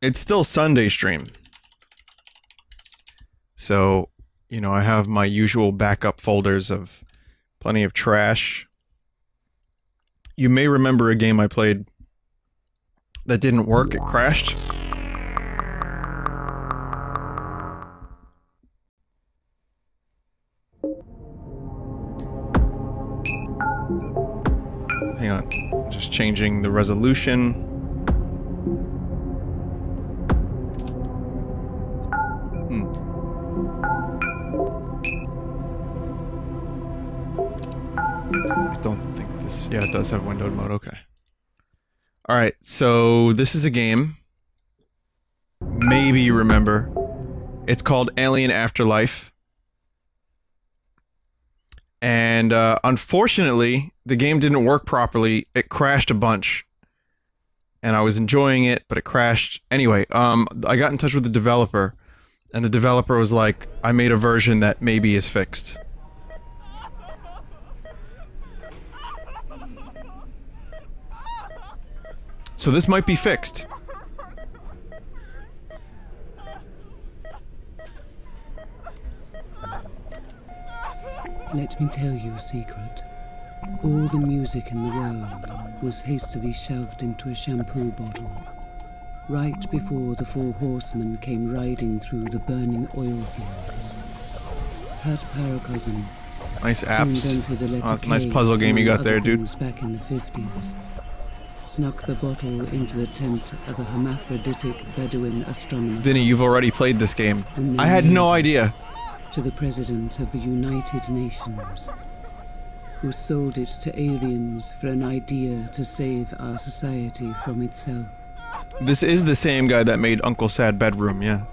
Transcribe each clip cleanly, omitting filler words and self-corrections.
it's still Sunday stream. So, you know, I have my usual backup folders of plenty of trash. You may remember a game I played that didn't work, it crashed. Hang on, just changing the resolution. I don't think this... yeah, it does have windowed mode, okay. Alright, so this is a game. Maybe you remember. It's called Alien Afterlife. And, unfortunately, the game didn't work properly. It crashed a bunch. And I was enjoying it, but it crashed. Anyway, I got in touch with the developer. And the developer was like, I made a version that maybe is fixed. So this might be fixed. Let me tell you a secret. All the music in the world was hastily shoved into a shampoo bottle, right before the 4 horsemen came riding through the burning oil fields. Pat Paracosm Nice apps. invented the letter Oh, it's a nice K puzzle game you got among there, other dude. things back in the 50s. Snuck the bottle into the tent of a hermaphroditic Bedouin astronomer. Vinny, you've already played this game. And I had no idea. To the President of the United Nations, who sold it to aliens for an idea to save our society from itself. This is the same guy that made Uncle Sad Bedroom, yeah.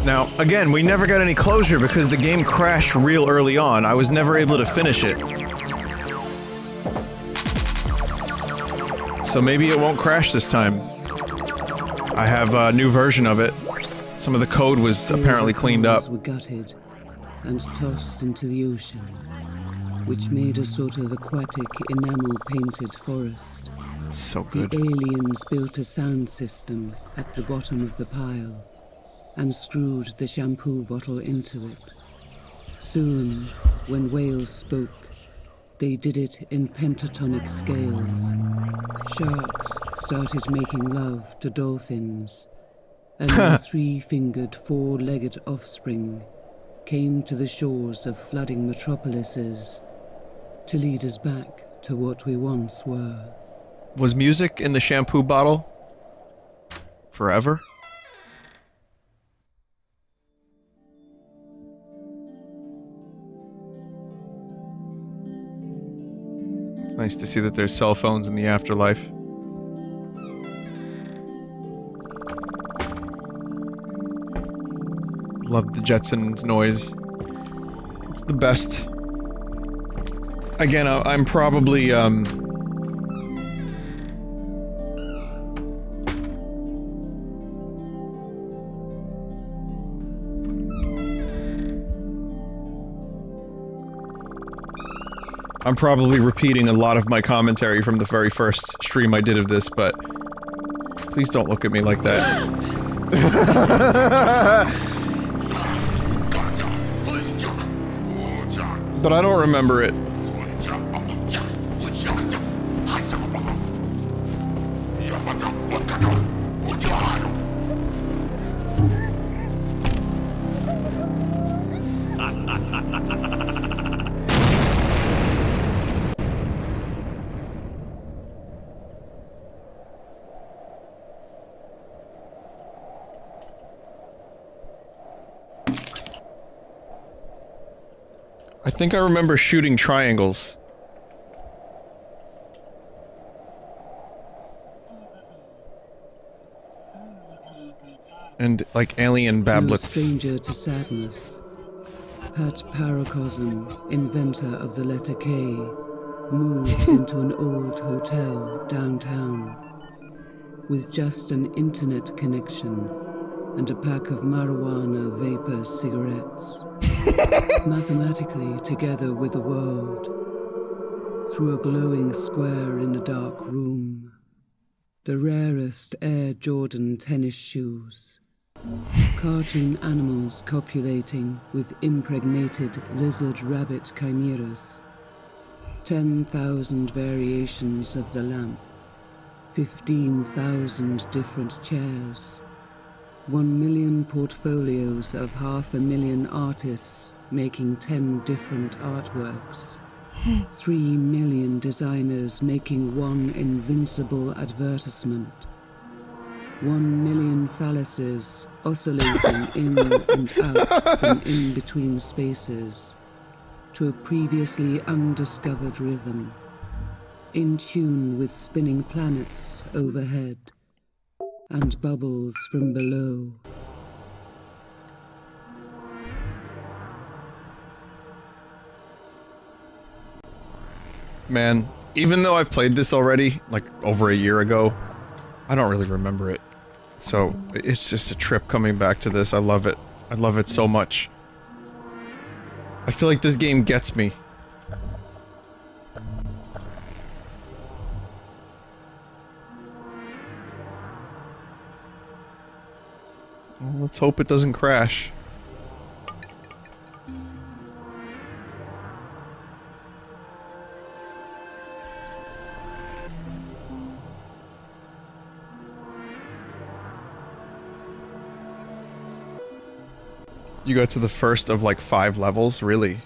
Now, again, we never got any closure because the game crashed real early on. I was never able to finish it. So maybe it won't crash this time. I have a new version of it. Some of the code was apparently cleaned up. Were gutted and tossed into the ocean, which made a sort of aquatic enamel-painted forest. So good. The aliens built a sound system at the bottom of the pile and screwed the shampoo bottle into it. Soon, when whales spoke, they did it in pentatonic scales. Sharks started making love to dolphins, and their 3-fingered, 4-legged offspring came to the shores of flooding metropolises to lead us back to what we once were. Was music in the shampoo bottle? Forever? It's nice to see that there's cell phones in the afterlife. Love the Jetsons noise. It's the best. Again, I'm probably, I'm probably repeating a lot of my commentary from the very first stream I did of this, but please don't look at me like that. But I don't remember it. I think I remember shooting triangles. And, like, alien bablets. No stranger to sadness, Pat Paracosm, inventor of the letter K, moves into an old hotel downtown, with just an internet connection and a pack of marijuana vapor cigarettes, mathematically together with the world, through a glowing square in a dark room, the rarest Air Jordan tennis shoes, cartoon animals copulating with impregnated lizard-rabbit chimeras, 10,000 variations of the lamp, 15,000 different chairs, 1,000,000 portfolios of 500,000 artists making 10 different artworks, 3,000,000 designers making one invincible advertisement, 1,000,000 phalluses oscillating in and out from in between spaces to a previously undiscovered rhythm, in tune with spinning planets overhead and bubbles from below. Man, even though I've played this already, like, over a year ago, I don't really remember it. So, it's just a trip coming back to this. I love it. I love it so much. I feel like this game gets me. Well, let's hope it doesn't crash. You got to the first of like 5 levels, really?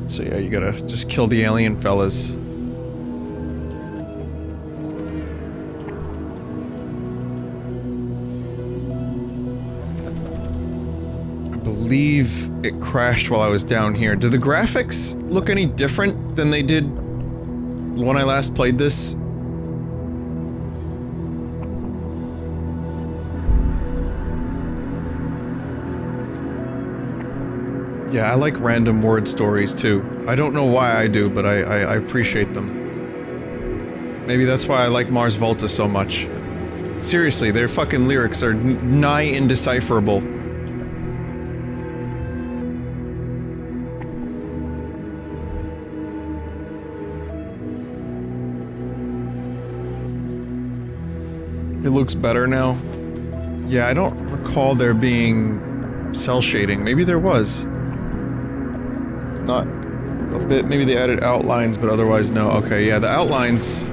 So yeah, you gotta just kill the alien fellas. I believe it crashed while I was down here. Do the graphics look any different than they did when I last played this? Yeah, I like random word stories too. I don't know why I do, but I appreciate them. Maybe that's why I like Mars Volta so much. Seriously, their fucking lyrics are nigh indecipherable. It looks better now. Yeah, I don't recall there being cell shading. Maybe there was. Not a bit. Maybe they added outlines, but otherwise no. Okay, yeah, the outlines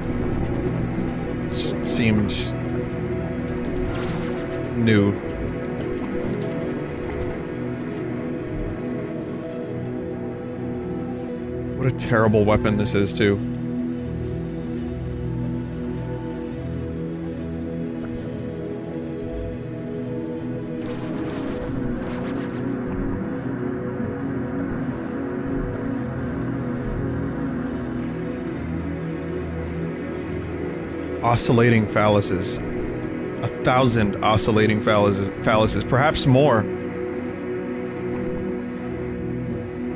just seemed new. What a terrible weapon this is, too. Oscillating phalluses. 1,000 oscillating phalluses, perhaps more.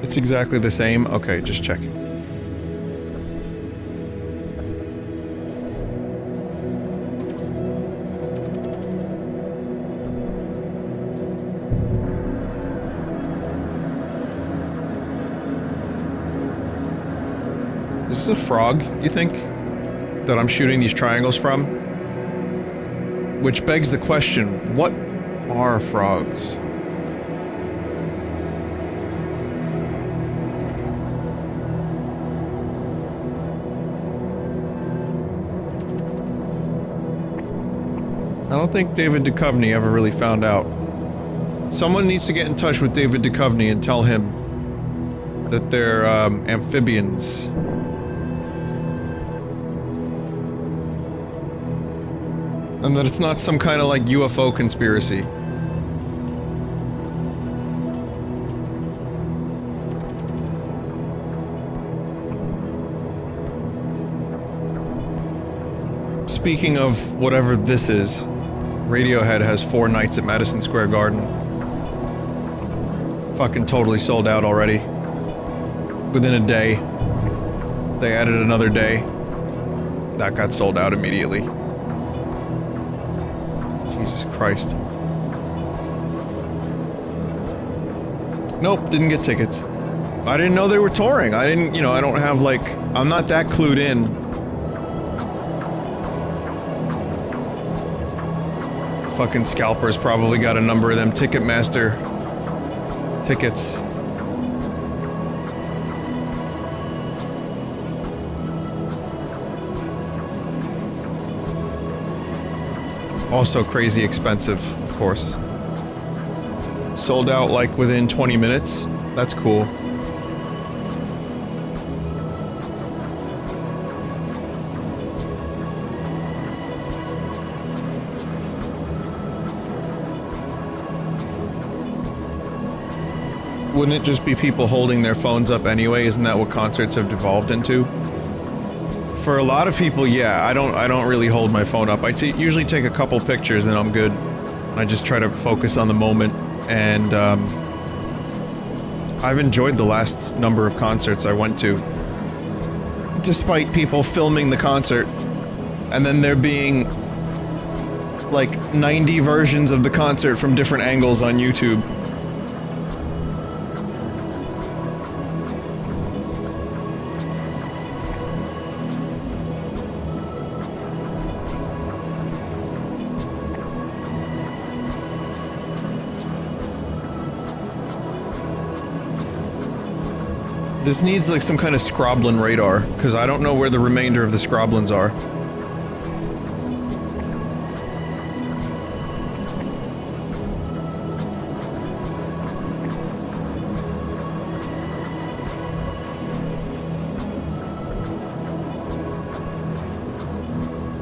It's exactly the same? Okay, just checking. Is this a frog, you think? That I'm shooting these triangles from? Which begs the question, what are frogs? I don't think David Duchovny ever really found out. Someone needs to get in touch with David Duchovny and tell him that they're, amphibians. And that it's not some kind of, like, UFO conspiracy. speaking of whatever this is, Radiohead has 4 nights at Madison Square Garden. Fucking totally sold out already. Within a day. They added another day. That got sold out immediately. Jesus Christ. Nope, didn't get tickets. I didn't know they were touring. I didn't, you know, I don't have like... I'm not that clued in. Fucking scalpers probably got a number of them Ticketmaster tickets. Also crazy expensive, of course. Sold out like within 20 minutes. That's cool. Wouldn't it just be people holding their phones up anyway? Isn't that what concerts have devolved into? For a lot of people, yeah, I don't really hold my phone up. I usually take a couple pictures and I'm good. I just try to focus on the moment, and I've enjoyed the last number of concerts I went to. Despite people filming the concert, and then there being like 90 versions of the concert from different angles on YouTube. This needs like some kind of Scroblin radar, because I don't know where the remainder of the Scroblins are.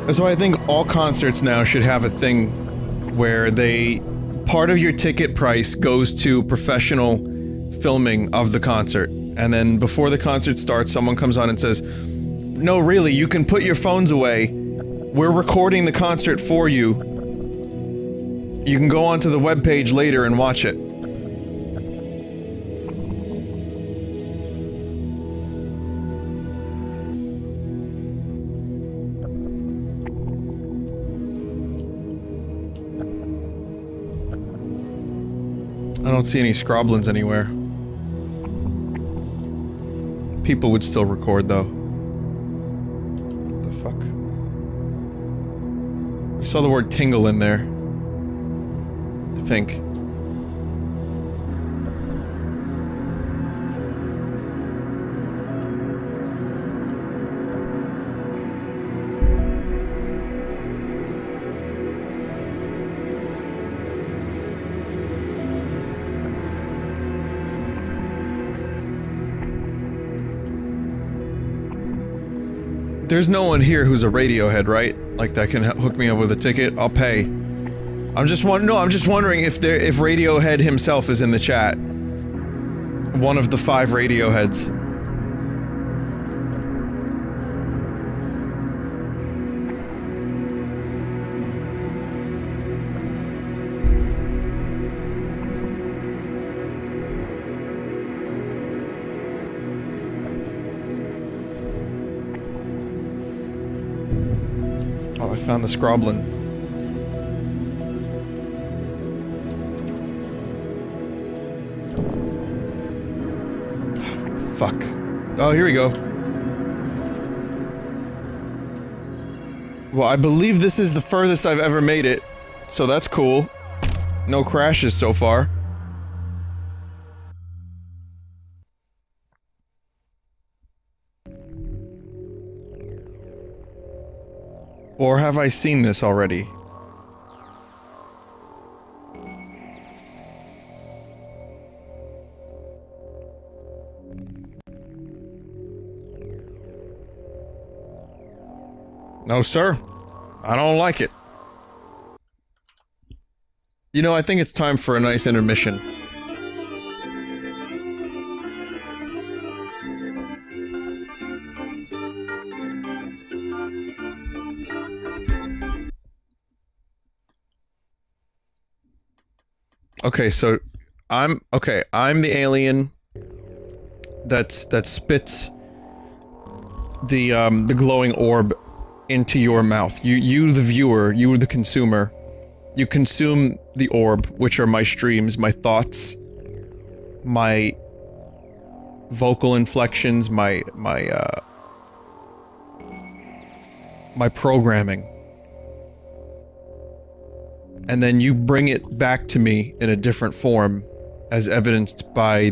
That's why I think all concerts now should have a thing where part of your ticket price goes to professional filming of the concert. And then before the concert starts, someone comes on and says, "No, really, you can put your phones away. We're recording the concert for you. You can go onto the webpage later and watch it." I don't see any Scroblins anywhere. People would still record, though. What the fuck? I saw the word tingle in there. I think. There's no one here who's a Radiohead, right? Like, that can hook me up with a ticket? I'll pay. I'm just wondering if Radiohead himself is in the chat. One of the 5 Radioheads. Oh, I found the Scroblin. Fuck. Oh, here we go. Well, I believe this is the furthest I've ever made it, so that's cool. No crashes so far. Or have I seen this already? No, sir. I don't like it. You know, I think it's time for a nice intermission. Okay, so I'm the alien that spits the glowing orb into your mouth. You the viewer, you the consumer. You consume the orb, which are my streams, my thoughts, my vocal inflections, my programming. And then you bring it back to me in a different form, as evidenced by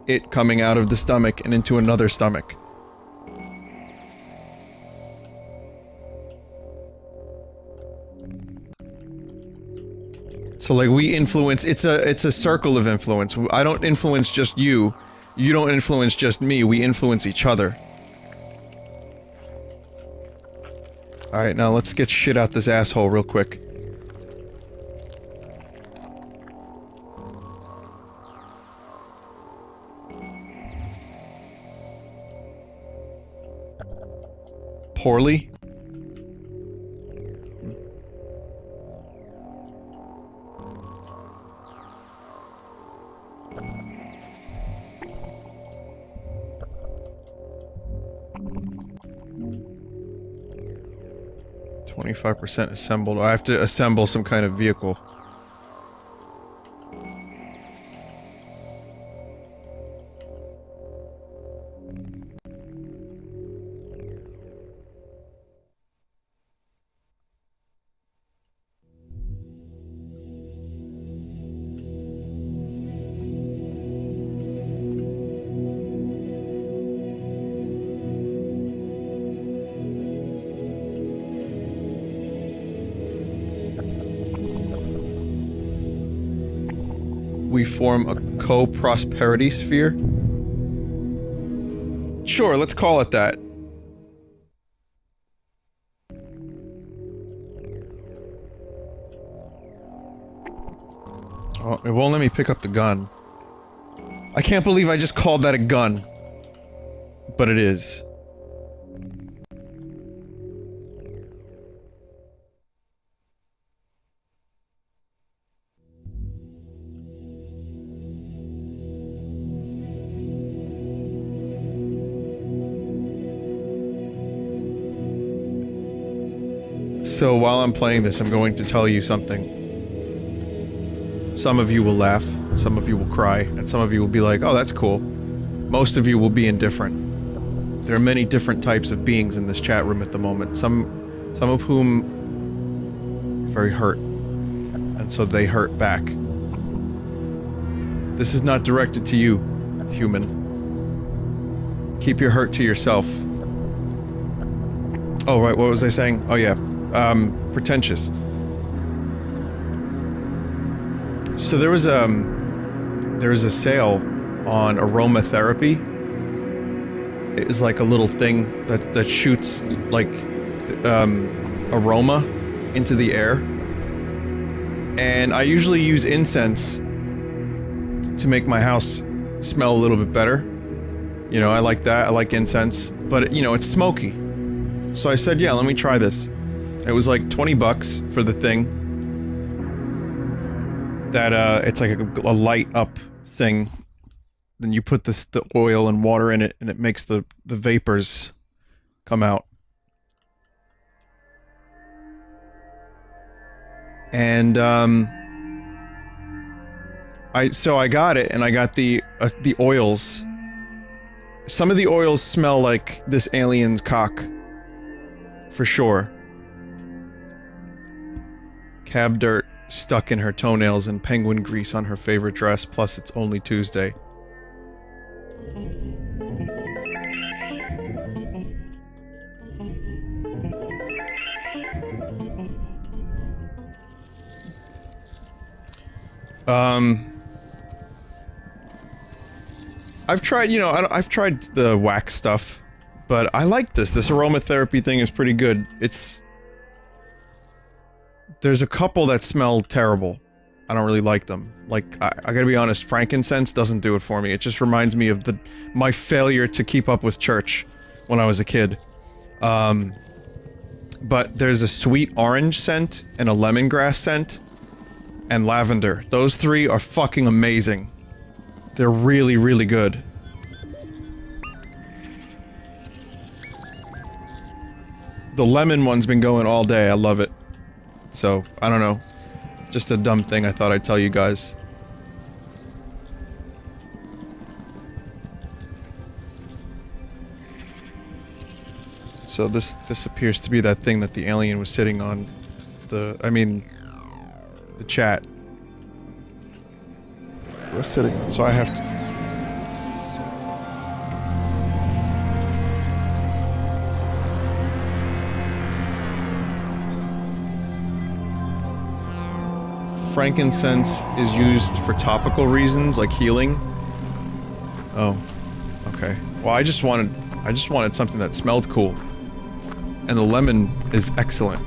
it coming out of the stomach and into another stomach. So like we influence, it's a circle of influence. I don't influence just you. You don't influence just me. We influence each other. Alright, now let's get shit out this asshole real quick. Poorly? 25% assembled. I have to assemble some kind of vehicle. We form a co-prosperity sphere? Sure, let's call it that. Oh, it won't let me pick up the gun. I can't believe I just called that a gun. But it is. So while I'm playing this, I'm going to tell you something. Some of you will laugh, some of you will cry, and some of you will be like, oh, that's cool. Most of you will be indifferent. There are many different types of beings in this chat room at the moment, some of whom are very hurt, and so they hurt back. This is not directed to you, human. Keep your hurt to yourself. Oh, right, what was I saying? Oh, yeah. Pretentious. So there was a sale on aromatherapy. It is like a little thing that shoots, like, aroma into the air. And I usually use incense to make my house smell a little bit better. You know, I like that, I like incense. But, you know, it's smoky. So I said, yeah, let me try this. It was like 20 bucks for the thing. That, it's like a light up thing. Then you put the oil and water in it, and it makes the vapors come out. And, so I got it, and I got the oils. Some of the oils smell like this alien's cock. For sure. Cab dirt stuck in her toenails and penguin grease on her favorite dress, plus it's only Tuesday. I've tried, you know, I've tried the wax stuff, but I like this. This aromatherapy thing is pretty good. There's a couple that smell terrible. I don't really like them. Like, I gotta be honest, frankincense doesn't do it for me. It just reminds me of my failure to keep up with church when I was a kid. But there's a sweet orange scent and a lemongrass scent. and lavender. Those three are fucking amazing. They're really, really good. The lemon one's been going all day, I love it. So, I don't know. Just a dumb thing I thought I'd tell you guys. So this appears to be that thing that the alien was sitting on. The chat. Was sitting on, so I have to... Frankincense is used for topical reasons, like healing. Oh, okay. Well, I just wanted something that smelled cool. And the lemon is excellent.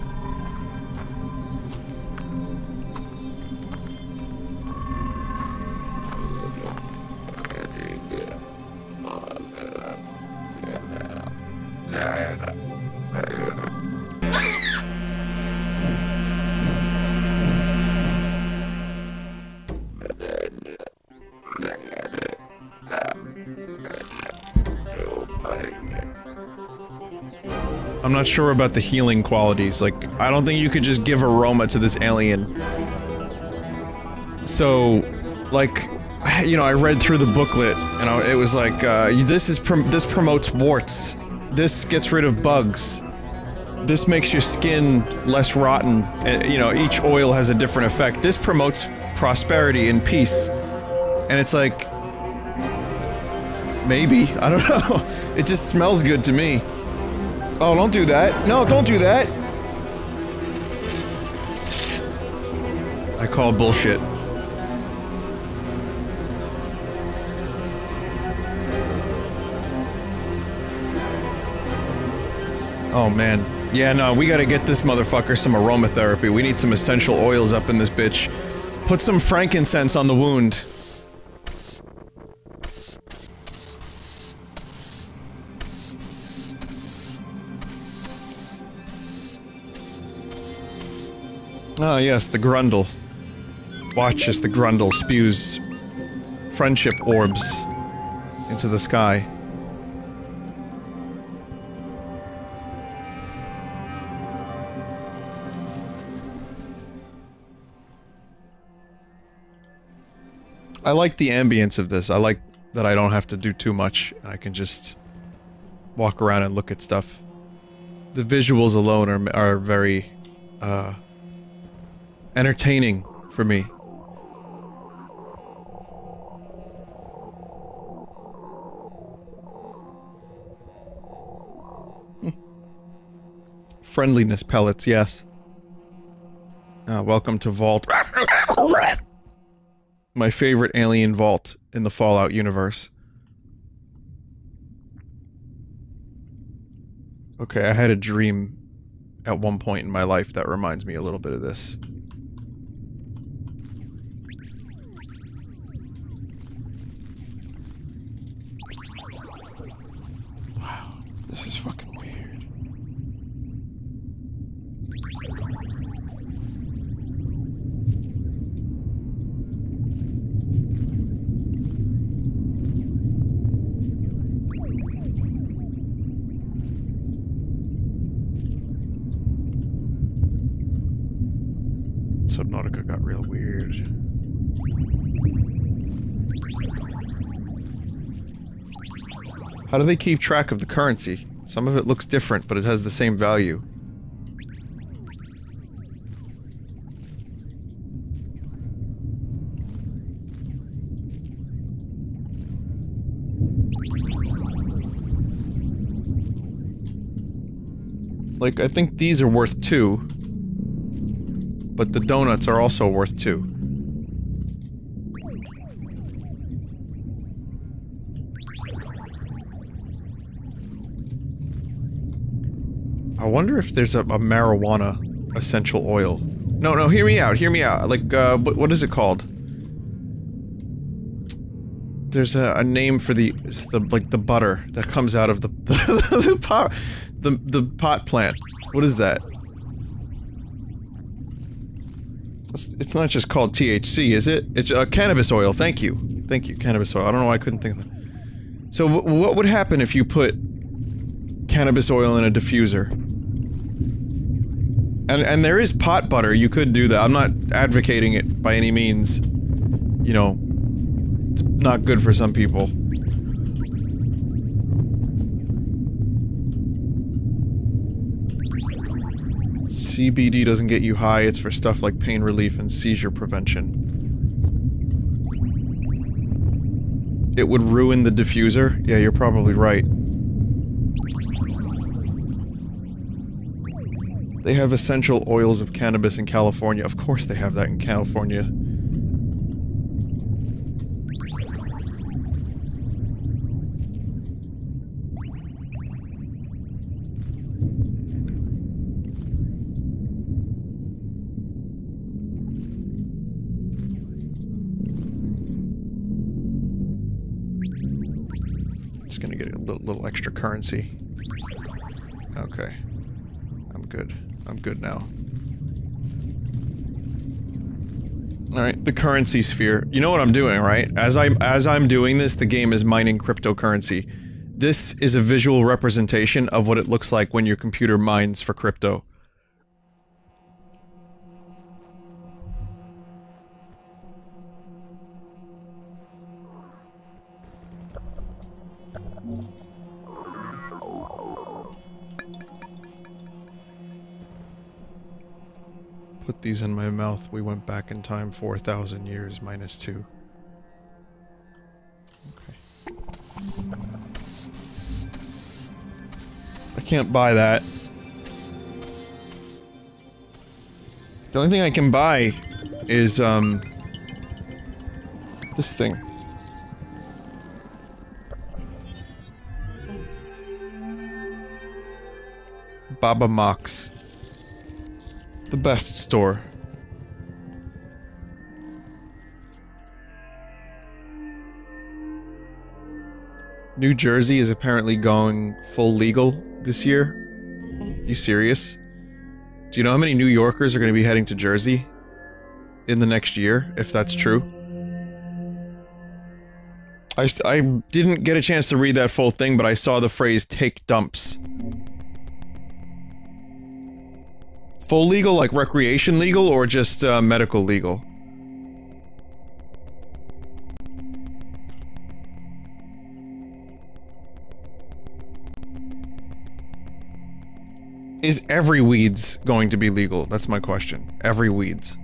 I'm not sure about the healing qualities, like, I don't think you could just give aroma to this alien. So, like, you know, I read through the booklet, and it was like, this promotes warts. This gets rid of bugs. This makes your skin less rotten. You know, each oil has a different effect. This promotes prosperity and peace. And it's like... maybe. I don't know. It just smells good to me. Oh, don't do that. No, don't do that! I call bullshit. Oh, man. Yeah, no, we gotta get this motherfucker some aromatherapy. We need some essential oils up in this bitch. Put some frankincense on the wound. Ah, yes, the Grundle. Watch as the Grundle spews friendship orbs into the sky. I like the ambience of this. I like that I don't have to do too much. I can just walk around and look at stuff. The visuals alone are very, entertaining for me. Friendliness pellets, yes. Welcome to Vault. My favorite alien vault in the Fallout universe. Okay, I had a dream at one point in my life that reminds me a little bit of this. This is fucking weird. Subnautica got real weird. How do they keep track of the currency? Some of it looks different, but it has the same value. Like, I think these are worth 2. But the donuts are also worth 2. I wonder if there's a marijuana essential oil. No, hear me out, Like, what is it called? There's a name for the butter that comes out of the pot plant. What is that? It's not just called THC, is it? It's cannabis oil. Thank you. Thank you, cannabis oil. I don't know why I couldn't think of that. So what would happen if you put cannabis oil in a diffuser? And there is pot butter. You could do that. I'm not advocating it by any means. You know, it's not good for some people. CBD doesn't get you high, it's for stuff like pain relief and seizure prevention. It would ruin the diffuser? Yeah, you're probably right. They have essential oils of cannabis in California. Of course they have that in California. Just gonna get a little extra currency. Okay. I'm good. I'm good now. Alright, the currency sphere. You know what I'm doing, right? As I'm doing this, the game is mining cryptocurrency. This is a visual representation of what it looks like when your computer mines for crypto. Put these in my mouth. We went back in time 4,000 years minus 2. Okay. I can't buy that. The only thing I can buy is, this thing. Baba Mox. The best store. New Jersey is apparently going full legal this year. You serious? Do you know how many New Yorkers are going to be heading to Jersey in the next year, if that's true? I didn't get a chance to read that full thing, but I saw the phrase "take dumps." Full legal, like recreation legal, or just medical legal? Is every weeds going to be legal? That's my question. Every weeds.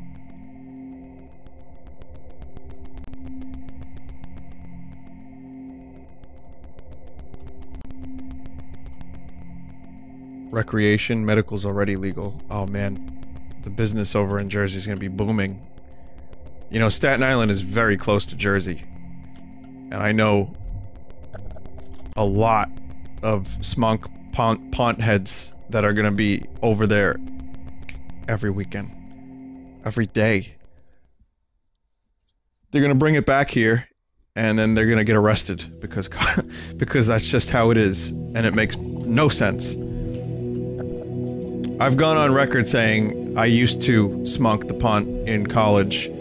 Recreation, medical's already legal. Oh man, the business over in Jersey is gonna be booming. You know, Staten Island is very close to Jersey. And I know a lot of smunk pont heads that are gonna be over there every weekend. Every day. They're gonna bring it back here, and then they're gonna get arrested because because that's just how it is, and it makes no sense. I've gone on record saying I used to smunk the pont in college.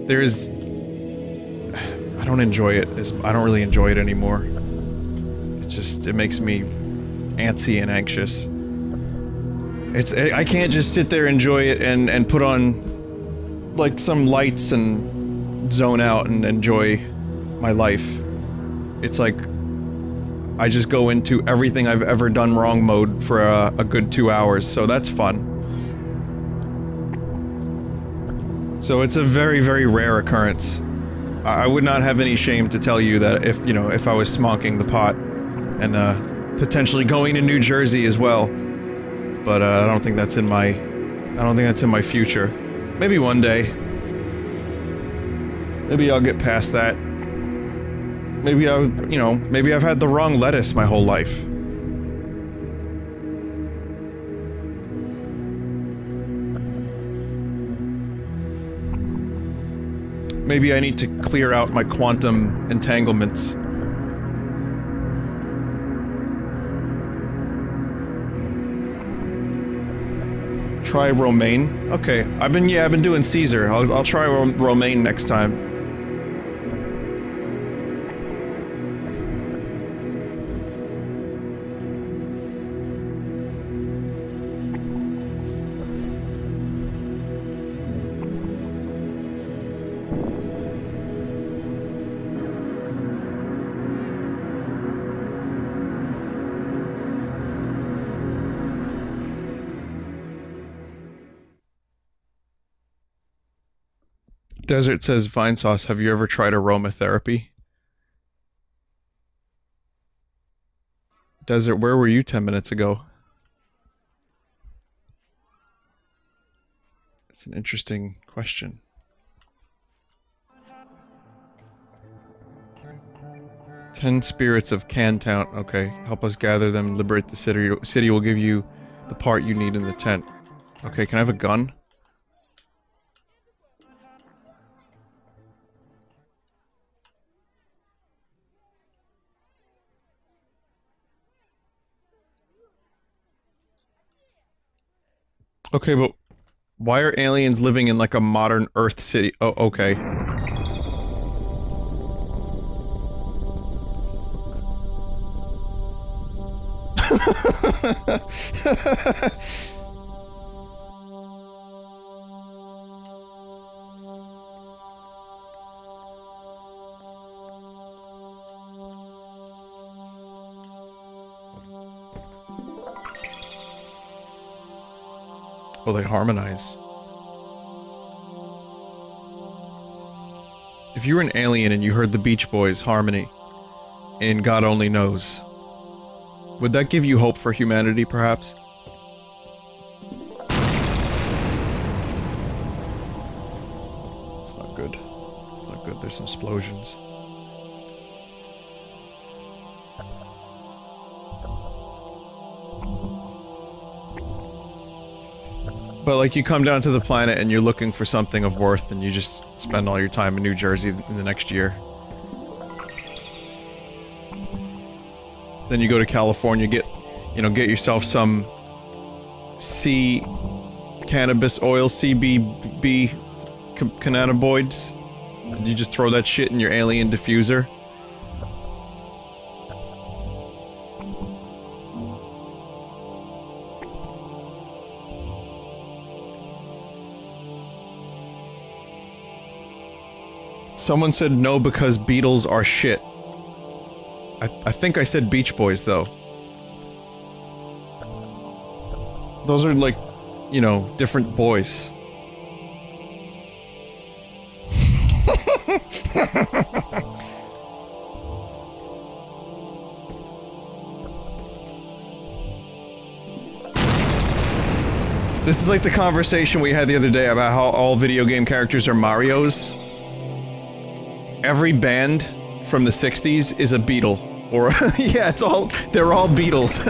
There's... I don't enjoy it. I don't really enjoy it anymore. It just... it makes me antsy and anxious. I can't just sit there, enjoy it, and put on, like, some lights and zone out and enjoy my life. It's like... I just go into everything I've ever done wrong mode for a good 2 hours, so that's fun. So it's a very, very rare occurrence. I would not have any shame to tell you that if, you know, if I was smonking the pot and potentially going to New Jersey as well. But I don't think that's in my... I don't think that's in my future. Maybe one day. Maybe I'll get past that. Maybe you know, maybe I've had the wrong lettuce my whole life. Maybe I need to clear out my quantum entanglements. Try romaine. Okay, I've been doing Caesar. I'll try romaine next time. Desert says, Vinesauce, have you ever tried aromatherapy? Desert, where were you 10 minutes ago? It's an interesting question. "10 spirits of Cantown." Okay, help us gather them, liberate the city. City will give you the part you need in the tent. Okay, can I have a gun? Okay, but why are aliens living in like a modern Earth city? Oh, okay. Oh, they harmonize. If you were an alien and you heard the Beach Boys' harmony in God Only Knows, would that give you hope for humanity, perhaps? It's not good. It's not good. There's some explosions. But like, you come down to the planet and you're looking for something of worth and you just spend all your time in New Jersey in the next year. Then you go to California, get yourself some cannabis oil, CBD cannabinoids. And you just throw that shit in your alien diffuser. Someone said no because Beatles are shit. I think I said Beach Boys, though. Those are like, you know, different boys. This is like the conversation we had the other day about how all video game characters are Marios. Every band from the 60s is a Beatle. Or, yeah, they're all Beatles.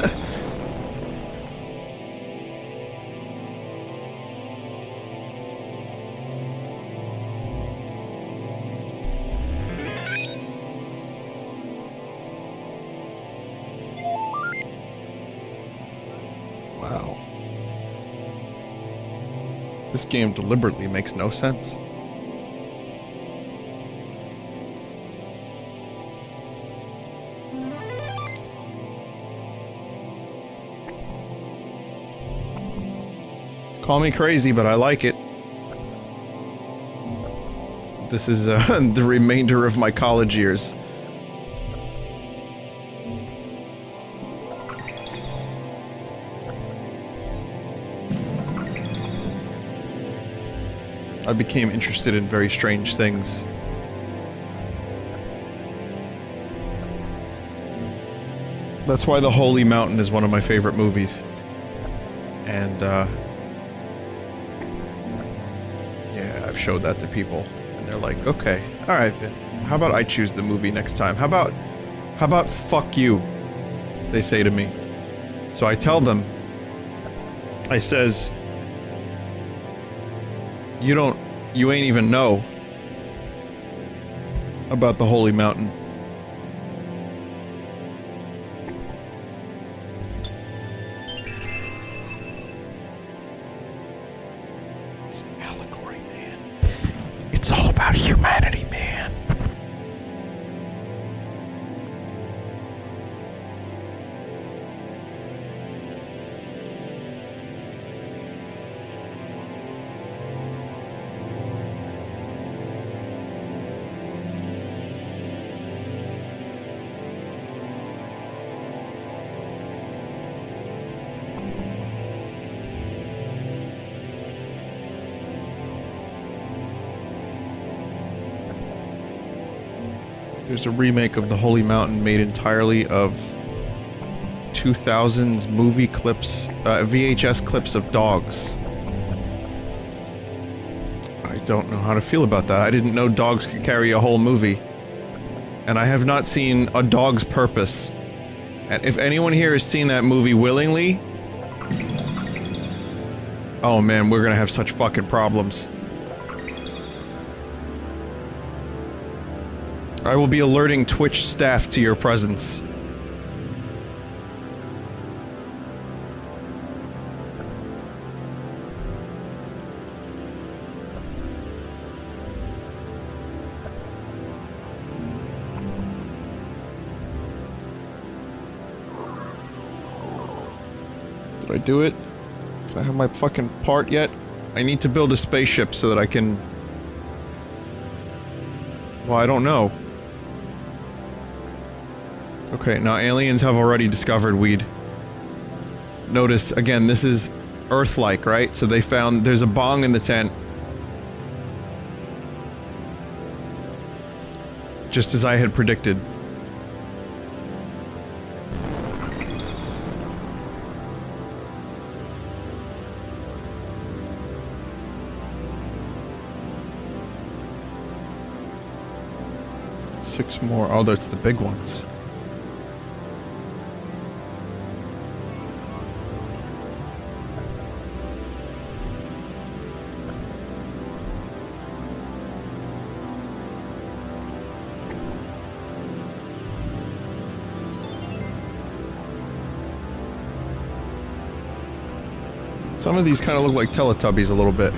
Wow. This game deliberately makes no sense. Call me crazy, but I like it. This is the remainder of my college years. I became interested in very strange things. That's why The Holy Mountain is one of my favorite movies. And, yeah, I've showed that to people, and they're like, okay, alright Vin, how about I choose the movie next time? How about fuck you? They say to me. So I tell them, I says, you ain't even know about the Holy Mountain. There's a remake of The Holy Mountain made entirely of 2000s movie clips, VHS clips of dogs. I don't know how to feel about that. I didn't know dogs could carry a whole movie. And I have not seen A Dog's Purpose. And if anyone here has seen that movie willingly... oh man, we're gonna have such fucking problems. I will be alerting Twitch staff to your presence. Did I do it? Can I have my fucking part yet? I need to build a spaceship so that I can... well, I don't know. Okay, now aliens have already discovered weed. Notice, again, this is Earth-like, right? So they found there's a bong in the tent. Just as I had predicted. Six more. Oh, that's the big ones. Some of these kind of look like Teletubbies a little bit.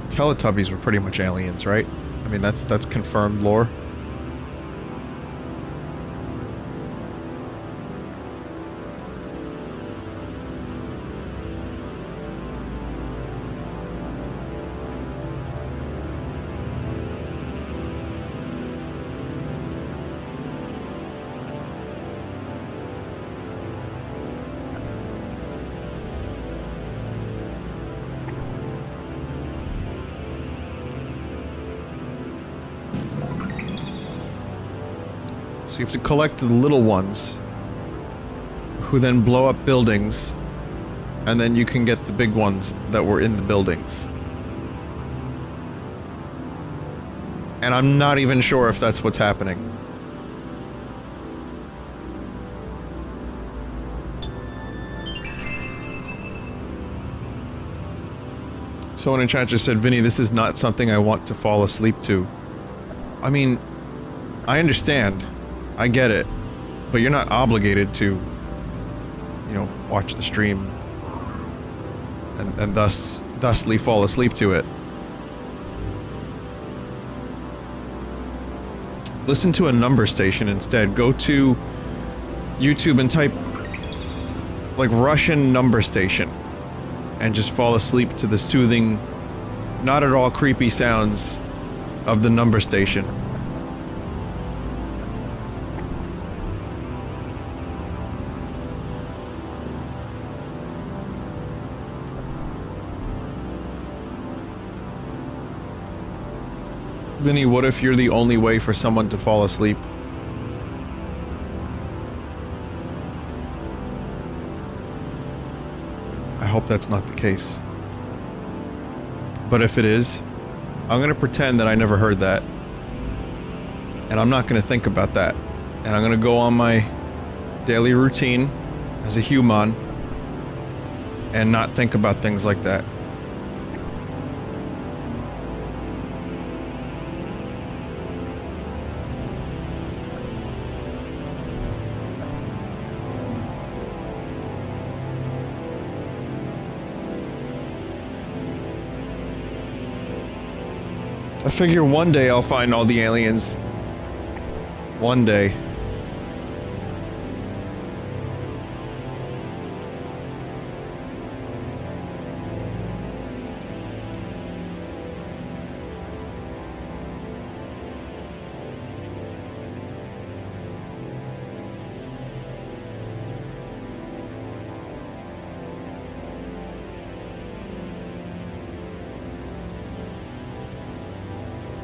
Teletubbies were pretty much aliens, right? I mean, that's confirmed lore. So you have to collect the little ones, who then blow up buildings, and then you can get the big ones that were in the buildings. And I'm not even sure if that's what's happening. Someone in chat just said, Vinny, this is not something I want to fall asleep to. I mean, I understand. I get it, but you're not obligated to, you know, watch the stream and thusly fall asleep to it. Listen to a number station instead. Go to YouTube and type, like, Russian number station, and just fall asleep to the soothing, not at all creepy sounds of the number station. Vinny, what if you're the only way for someone to fall asleep? I hope that's not the case. But if it is, I'm gonna pretend that I never heard that. And I'm not gonna think about that. And I'm gonna go on my daily routine as a human and not think about things like that. I figure one day I'll find all the aliens. One day.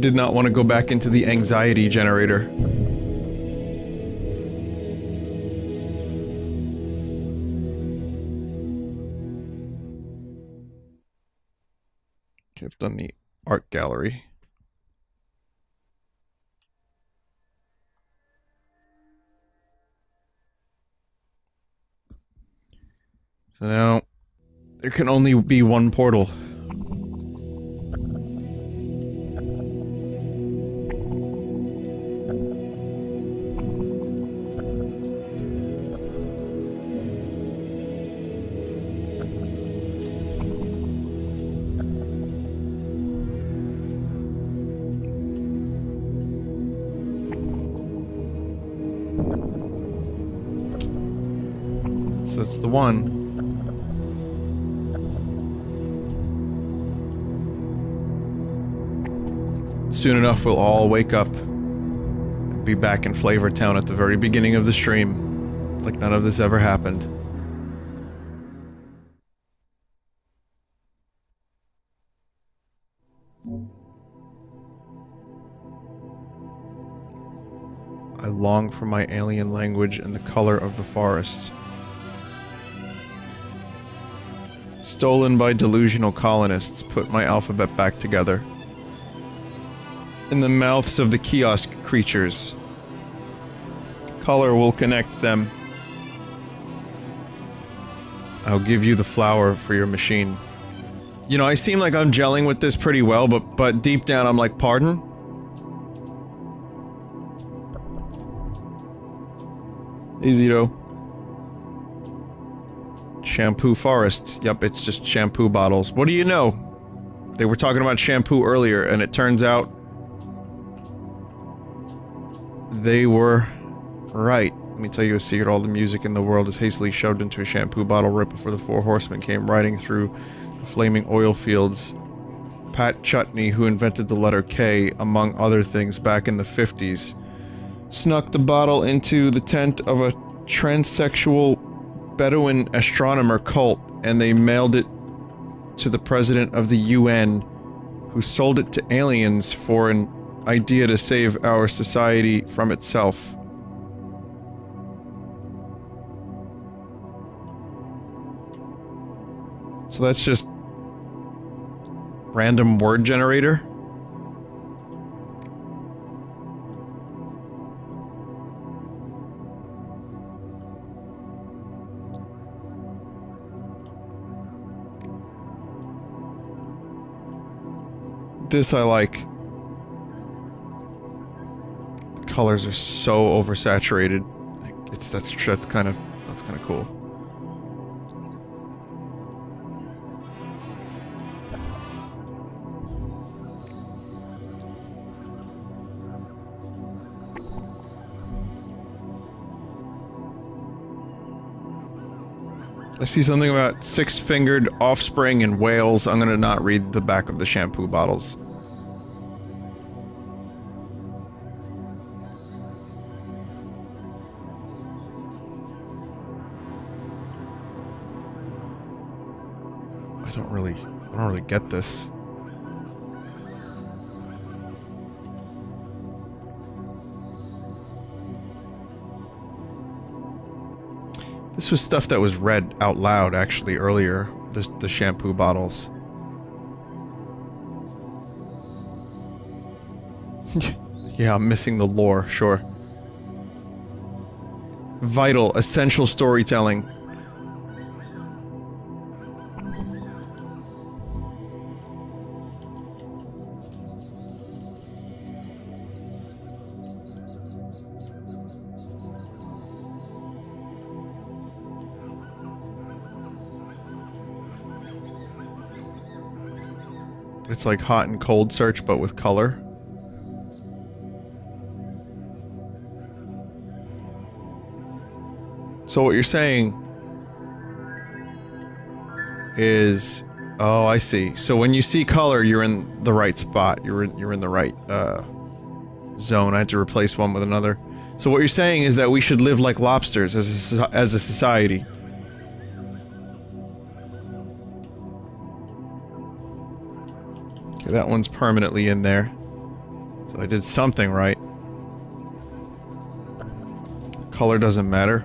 did not want to go back into the anxiety generator. Okay, I've done the art gallery. So now, there can only be one portal. So that's the one. Soon enough, we'll all wake up and be back in Flavor Town at the very beginning of the stream, like none of this ever happened. I long for my alien language and the color of the forest. Stolen by delusional colonists, put my alphabet back together. In the mouths of the kiosk creatures. Color will connect them. I'll give you the flower for your machine. You know, I seem like I'm gelling with this pretty well, but deep down I'm like, pardon? Easy though. Shampoo forests. Yep, it's just shampoo bottles. What do you know? They were talking about shampoo earlier, and it turns out they were right. Let me tell you a secret. All the music in the world is hastily shoved into a shampoo bottle right before the four horsemen came riding through the flaming oil fields. Pat Chutney, who invented the letter K, among other things, back in the 50s, snuck the bottle into the tent of a transsexual Bedouin astronomer cult, and they mailed it to the president of the UN, who sold it to aliens for an idea to save our society from itself. So that's just random word generator? This I like. The colors are so oversaturated. Like, that's kind of cool. I see something about six-fingered offspring and whales. I'm gonna not read the back of the shampoo bottles. I don't really get this. This was stuff that was read out loud, actually, earlier. The shampoo bottles. Yeah, I'm missing the lore, sure. Vital, essential storytelling. It's like hot and cold search, but with color. So what you're saying is, oh, I see. So when you see color, you're in the right spot. You're in the right zone. I had to replace one with another. So what you're saying is that we should live like lobsters as a society. Okay, that one's permanently in there. So I did something right. Color doesn't matter.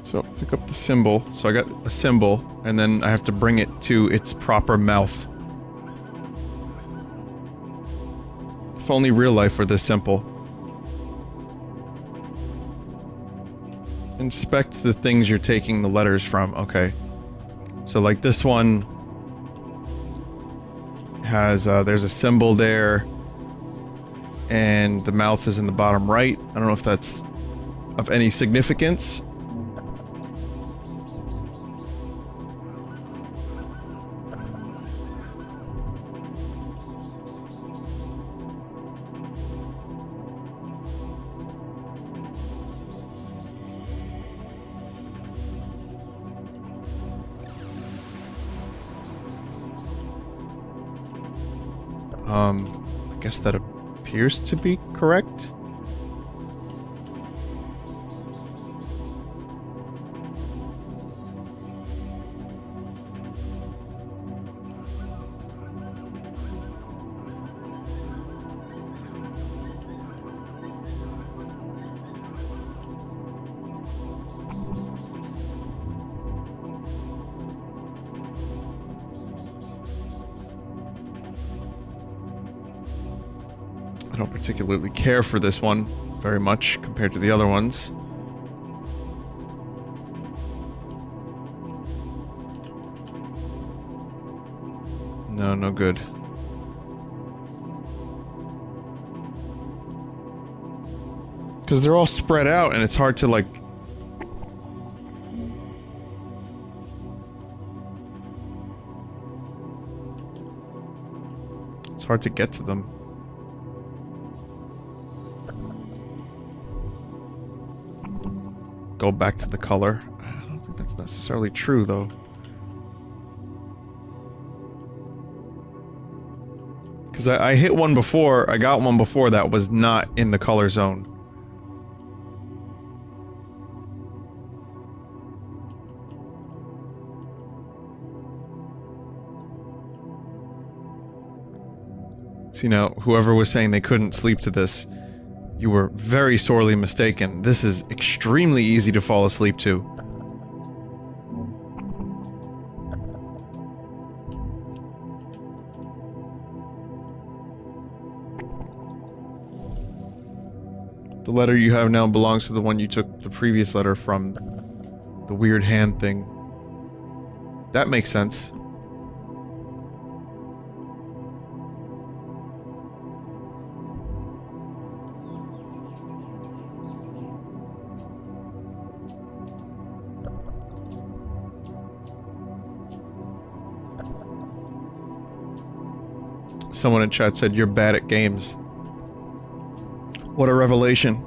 So pick up the symbol. So I got a symbol, and then I have to bring it to its proper mouth. If only real life were this simple. Inspect the things you're taking the letters from. Okay. So like this one has, there's a symbol there, and the mouth is in the bottom right. I don't know if that's of any significance. I guess that appears to be correct. I don't particularly care for this one very much compared to the other ones. No, no good. Because they're all spread out and it's hard to, like... It's hard to get to them. Go back to the color. I don't think that's necessarily true, though. Because I hit one before, I got one before that was not in the color zone. See now, whoever was saying they couldn't sleep to this, you were very sorely mistaken. This is extremely easy to fall asleep to. The letter you have now belongs to the one you took the previous letter from. The weird hand thing. That makes sense. Someone in chat said, "You're bad at games." What a revelation.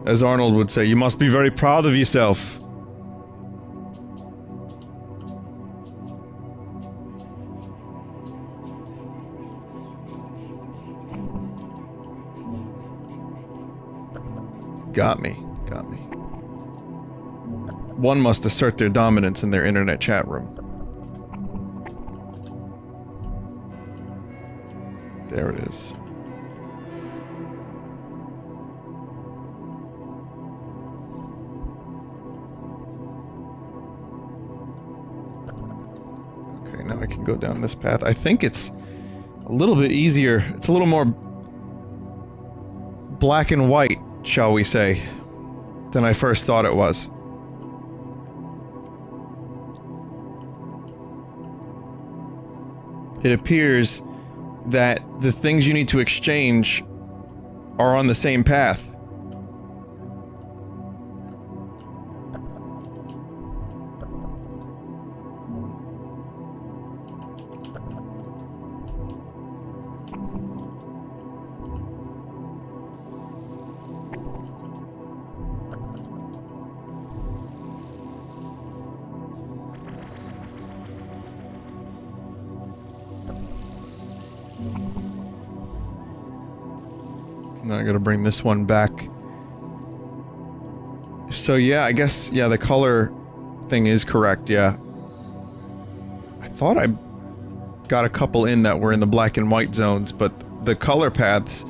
As Arnold would say, you must be very proud of yourself. Got me. Got me. One must assert their dominance in their internet chat room. There it is. Okay, now I can go down this path. I think it's a little bit easier. It's a little more black and white, shall we say, than I first thought it was. It appears that the things you need to exchange are on the same path. Now I gotta bring this one back. So yeah, I guess, yeah, the color thing is correct, yeah. I thought I got a couple in that were in the black and white zones, but the color paths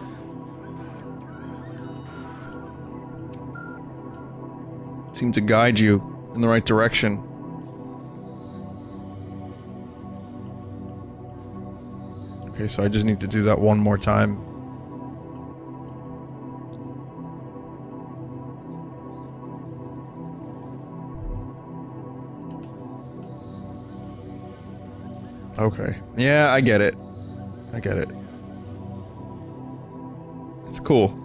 seem to guide you in the right direction. Okay, so I just need to do that one more time. Okay. Yeah, I get it. I get it. It's cool.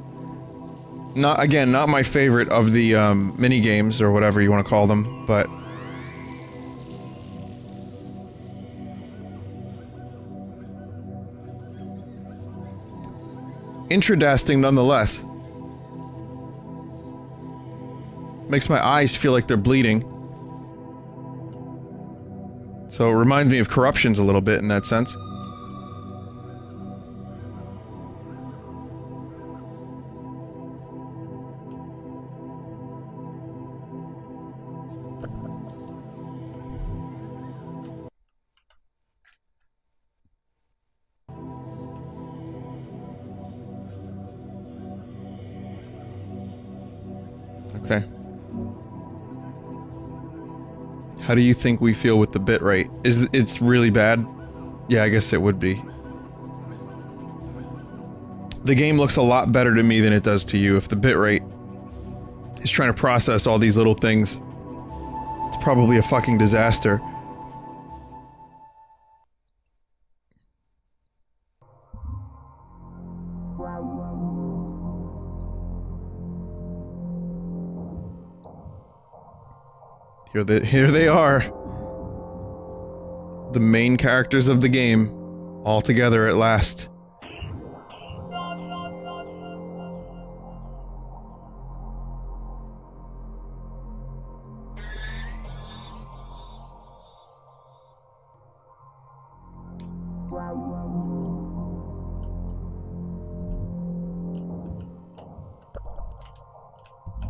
Not, again, not my favorite of the, mini-games, or whatever you want to call them, but... Intradasting nonetheless. Makes my eyes feel like they're bleeding. So it reminds me of Corruptions a little bit in that sense. Okay. How do you think we feel with the bitrate? It's really bad? Yeah, I guess it would be. The game looks a lot better to me than it does to you. If the bitrate is trying to process all these little things, it's probably a fucking disaster. Here they are. The main characters of the game, all together at last.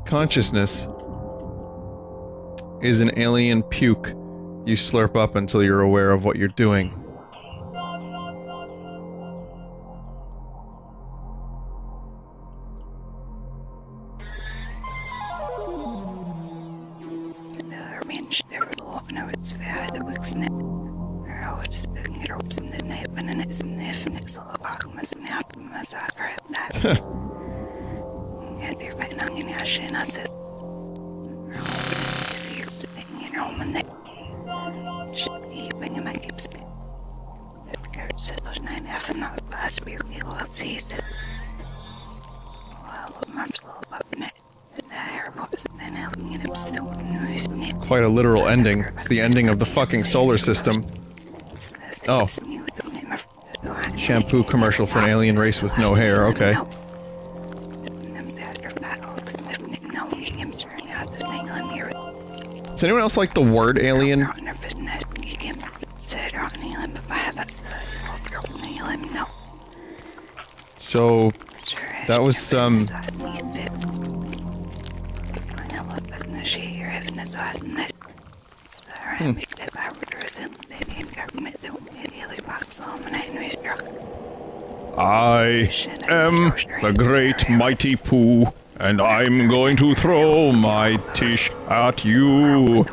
Consciousness is an alien puke you slurp up until you're aware of what you're doing. It's quite a literal ending. It's the ending of the fucking solar system. Oh. Shampoo commercial for an alien race with no hair, okay. Does anyone else like the word alien? So, that was I am the great mighty Pooh, and I'm going to throw my tish at you.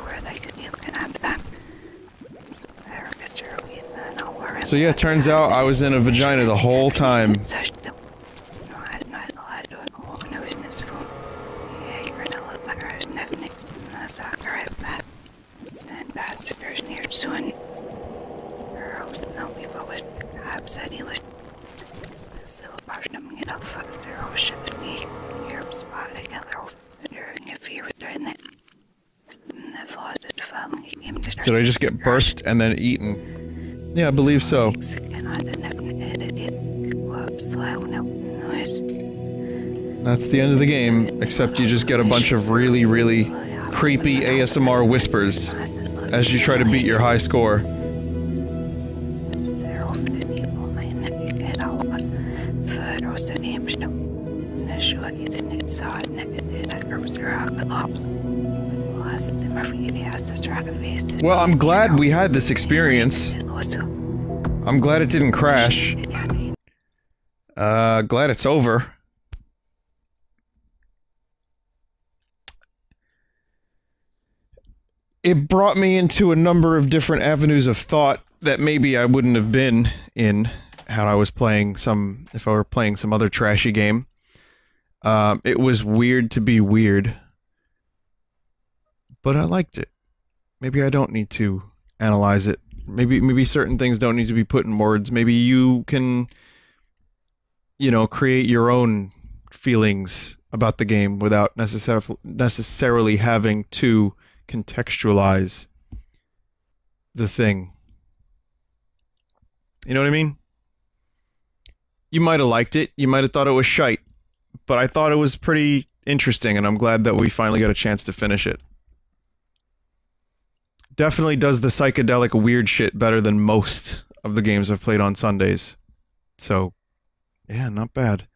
So yeah, turns out I was in a vagina the whole time. Did I just get birthed and then eaten? Yeah, I believe so. That's the end of the game, except you just get a bunch of really, really creepy ASMR whispers as you try to beat your high score. Well, I'm glad we had this experience. I'm glad it didn't crash. Glad it's over. It brought me into a number of different avenues of thought that maybe I wouldn't have been in had I was playing some, if I were playing some other trashy game. It was weird to be weird, but I liked it. Maybe I don't need to analyze it. Maybe certain things don't need to be put in words. Maybe you can, you know, create your own feelings about the game without necessarily having to contextualize the thing. You know what I mean? You might have liked it, you might have thought it was shite, but I thought it was pretty interesting, and I'm glad that we finally got a chance to finish it. Definitely does the psychedelic weird shit better than most of the games I've played on Sundays. So, yeah, not bad.